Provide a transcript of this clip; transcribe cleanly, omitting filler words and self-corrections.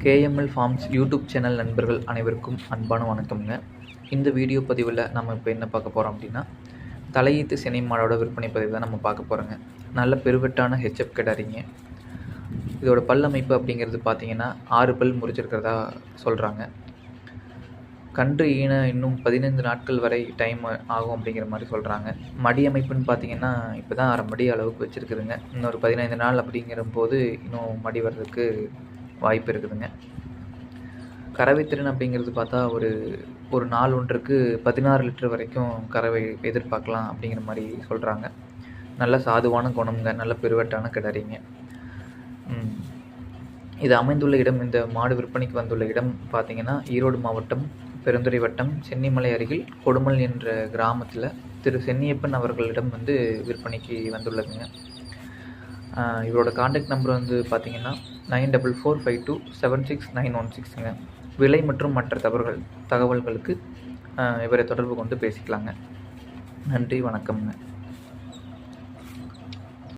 KML forms YouTube channel நண்பர்கள் அனைவருக்கும் அன்பான வணக்கம்ங்க. இந்த வீடியோ பதிவில் நம்ம இப்போ என்ன பார்க்க போகிறோம் அப்படின்னா, தலையீத்து சினை மாடோட விற்பனை பதிவு தான் நம்ம பார்க்க போகிறோங்க. நல்ல பெருவெட்டான ஹெச்எப் கிடாரிங்க. இதோட பல் அமைப்பு அப்படிங்கிறது பார்த்தீங்கன்னா 6 பல் முறிச்சிருக்கிறதா சொல்கிறாங்க. கன்று ஈன இன்னும் 15 நாட்கள் வரை டைம் ஆகும் அப்படிங்கிற மாதிரி சொல்கிறாங்க. மடி அமைப்புன்னு பார்த்தீங்கன்னா இப்போ தான் 1/2 மடி அளவுக்கு வச்சுருக்குதுங்க. இன்னொரு 15 நாள் அப்படிங்கிற போது இன்னும் மடி வர்றதுக்கு வாய்ப்பு இருக்குதுங்க. கறவைத்திறன் அப்படிங்கிறது பார்த்தா ஒரு நாள் ஒன்றுக்கு 16 லிட்டர் வரைக்கும் கறவை எதிர்பார்க்கலாம் அப்படிங்கிற மாதிரி சொல்கிறாங்க. நல்ல சாதுவான குணம்ங்க, நல்ல பெருவெட்டான கிடாரிங்க. இது அமைந்துள்ள இடம், இந்த மாடு விற்பனைக்கு வந்துள்ள இடம் பார்த்தீங்கன்னா ஈரோடு மாவட்டம் பெருந்துறை வட்டம் சென்னிமலை அருகில் கொடுமல் என்ற கிராமத்தில் திரு சென்னியப்பன் அவர்களிடம் விற்பனைக்கு வந்துள்ளதுங்க. இவரோட கான்டாக்ட் நம்பர் பார்த்தீங்கன்னா 9445276916ங்க. விலை மற்றும் மற்ற தகவல்களுக்கு இவரை தொடர்பு கொண்டு பேசிக்கலாங்க. நன்றி, வணக்கம்ங்க.